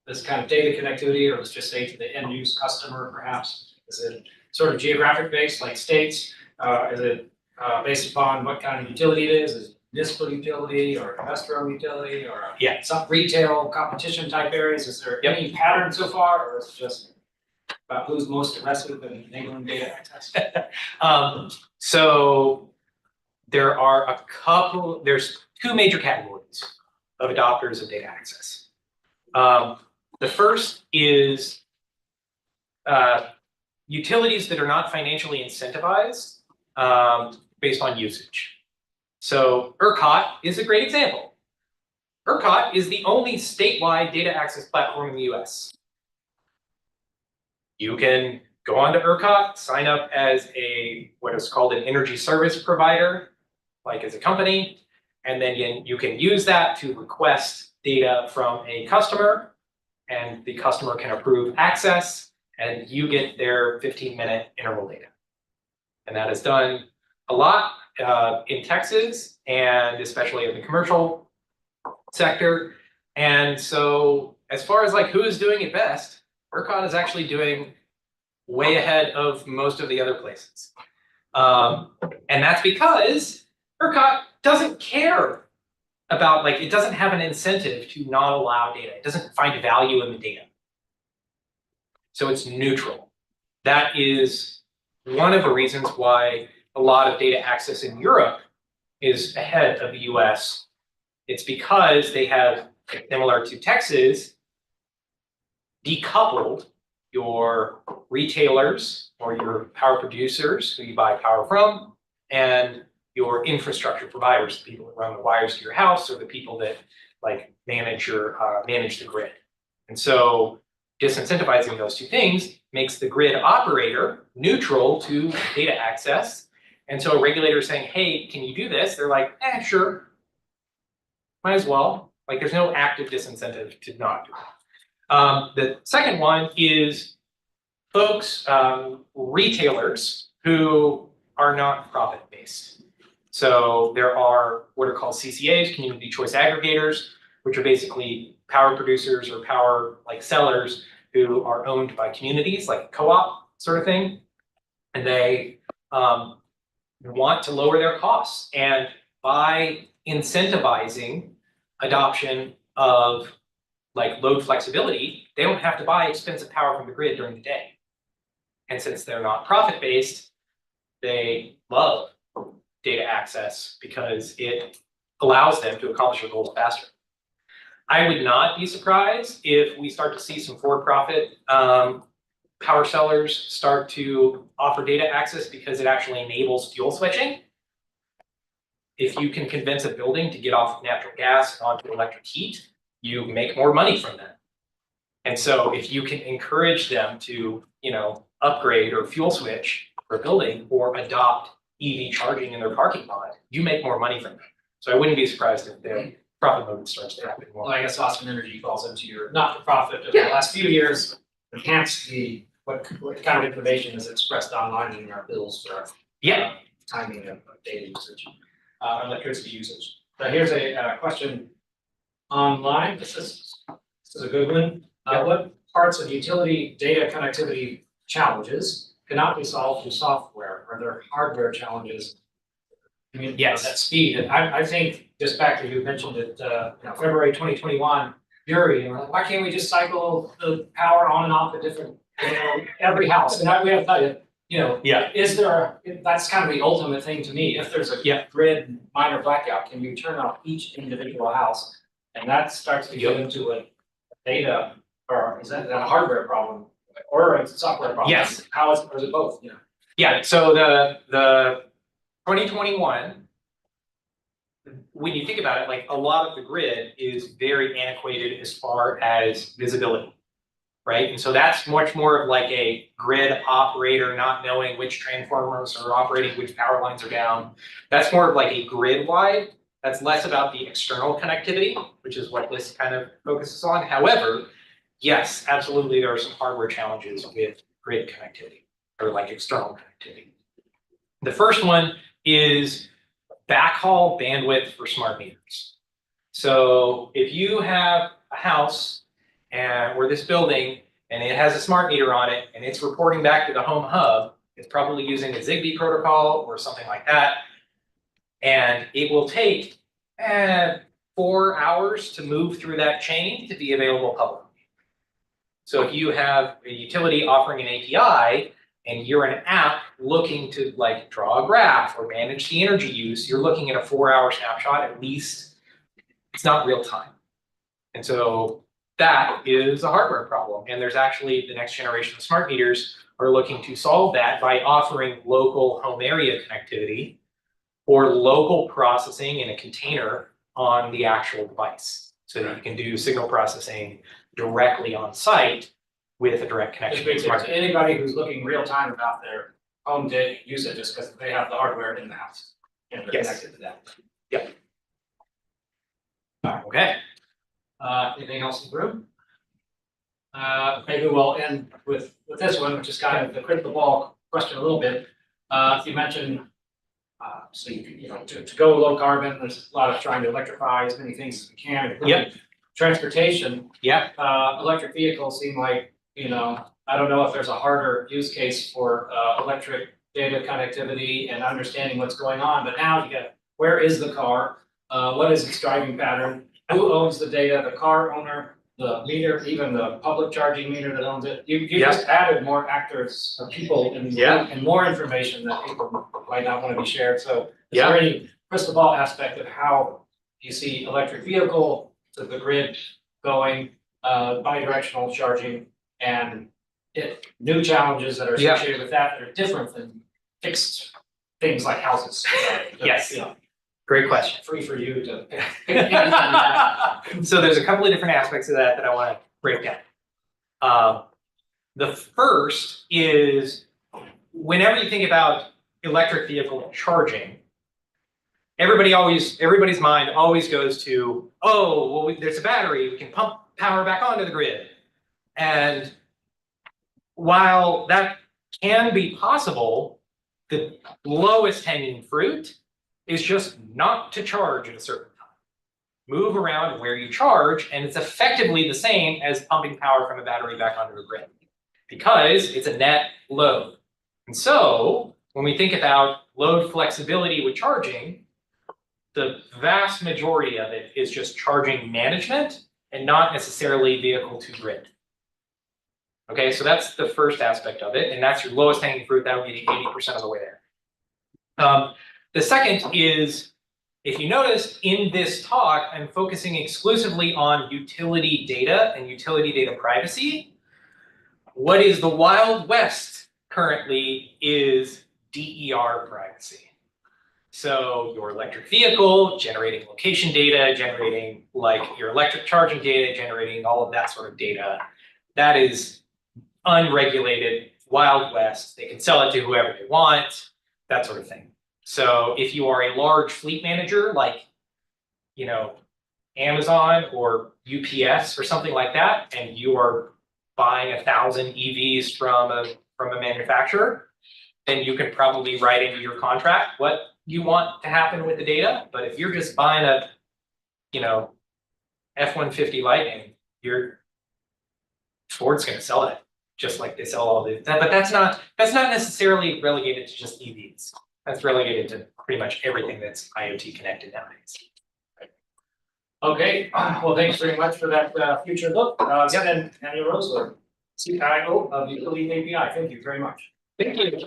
this kind of data connectivity, or let's just say to the end use customer perhaps? Is it sort of geographic based like states? Is it based upon what kind of utility it is? Is it municipal utility or industrial utility or some retail competition type areas? Is there any pattern so far, or is it just about who's most aggressive in enabling data access? So there's 2 major categories of adopters of data access. The first is utilities that are not financially incentivized based on usage. So ERCOT is a great example. ERCOT is the only statewide data access platform in the US. You can go onto ERCOT, sign up as what is called an energy service provider, like as a company, and then you can use that to request data from a customer, and the customer can approve access, and you get their 15-minute interval data. And that is done a lot in Texas, and especially in the commercial sector. And so as far as like who is doing it best, ERCOT is actually doing way ahead of most of the other places. And that's because ERCOT doesn't care about like, it doesn't have an incentive to not allow data. It doesn't find value in the data. So it's neutral. That is one of the reasons why a lot of data access in Europe is ahead of the US. It's because they have, similar to Texas, decoupled your retailers or your power producers who you buy power from and your infrastructure providers, the people that run the wires to your house or the people that like manage the grid. And so disincentivizing those two things makes the grid operator neutral to data access. And so a regulator saying, hey, can you do this? They're like, sure, might as well. Like there's no active disincentive to not do it. The second one is folks, retailers who are not profit-based. So there are what are called CCAs, community choice aggregators, which are basically power producers or power like sellers who are owned by communities, like a co-op sort of thing. And they want to lower their costs. And by incentivizing adoption of like load flexibility, they don't have to buy expensive power from the grid during the day. And since they're not profit-based, they love data access because it allows them to accomplish their goals faster. I would not be surprised if we start to see some for-profit power sellers start to offer data access because it actually enables fuel switching. If you can convince a building to get off natural gas onto electric heat, you make more money from them. And so if you can encourage them to, upgrade or fuel switch for a building or adopt EV charging in their parking lot, you make more money from them. So I wouldn't be surprised if the profit mode starts to happen more. Well, I guess Austin Energy falls into your not-for-profit of the last few years, enhance what kind of information is expressed online in our bills for timing of data usage, electricity usage. So here's a question online. This is a good one. What parts of utility data connectivity challenges cannot be solved through software? Are there hardware challenges? I mean, Yes. That speed. And I think just back to you mentioned it, February 2021, Fury, and we're like, why can't we just cycle the power on and off at different, every house? And we have to tell you, is there, that's kind of the ultimate thing to me. If there's a grid minor blackout, can you turn off each individual house? And that starts to get into a data, or is that a hardware problem or a software problem? Yes. How is, or is it both? Yeah, so the 2021, when you think about it, like a lot of the grid is very antiquated as far as visibility, right? And so that's much more of like a grid operator not knowing which transformers are operating, which power lines are down. That's more of like a grid wide. That's less about the external connectivity, which is what this kind of focuses on. However, yes, absolutely, there are some hardware challenges with grid connectivity or like external connectivity. The first one is backhaul bandwidth for smart meters. So if you have a house or this building and it has a smart meter on it and it's reporting back to the home hub, it's probably using a Zigbee protocol or something like that. And it will take 4 hours to move through that chain to be available publicly. So if you have a utility offering an API and you're an app looking to like draw a graph or manage the energy use, you're looking at a 4-hour snapshot at least. It's not real time. And so that is a hardware problem. And there's actually the next generation of smart meters are looking to solve that by offering local home area connectivity or local processing in a container on the actual device. So that you can do signal processing directly on site with a direct connection. To anybody who's looking real time about their home data usage, just because they have the hardware in the house and they're connected to that. Yep. Okay. Anything else in the room? Maybe we'll end with this one, which is kind of the critical ball question a little bit. You mentioned, so to go low carbon, there's a lot of trying to electrify as many things as we can. Yep. Transportation. Yep. Electric vehicles seem like, I don't know if there's a harder use case for electric data connectivity and understanding what's going on, but now you get, where is the car? What is its driving pattern? Who owns the data? The car owner, the meter, even the public charging meter that owns it. You just added more actors, people and and more information that people might not want to be shared. So is there any crystal ball aspect of how you see electric vehicle to the grid going, bi-directional charging and new challenges that are associated with that are different than fixed things like houses? Yes. You know, Great question. free for you to. So there's a couple of different aspects of that I want to break down. The first is whenever you think about electric vehicle charging, everybody's mind always goes to, oh, well, there's a battery, we can pump power back onto the grid. And while that can be possible, the lowest hanging fruit is just not to charge at a certain time. Move around where you charge, and it's effectively the same as pumping power from a battery back onto the grid because it's a net load. And so when we think about load flexibility with charging, the vast majority of it is just charging management and not necessarily vehicle to grid. Okay, so that's the first aspect of it, and that's your lowest hanging fruit. That would be 80% of the way there. The second is, if you notice in this talk, I'm focusing exclusively on utility data and utility data privacy. What is the Wild West currently is DER privacy. So your electric vehicle, generating location data, generating like your electric charging data, generating all of that sort of data, that is unregulated, Wild West. They can sell it to whoever they want, that sort of thing. So if you are a large fleet manager like, you know, Amazon or UPS or something like that, and you are buying 1,000 EVs from a manufacturer, then you can probably write into your contract what you want to happen with the data. But if you're just buying a, you know, F-150 Lightning, Ford's going to sell it just like they sell all the. But that's not necessarily relegated to just EVs. That's relegated to pretty much everything that's IoT connected nowadays. Okay, well, thanks very much for that future look. And Daniel Roesler, CIO of UtilityAPI. Thank you very much. Thank you.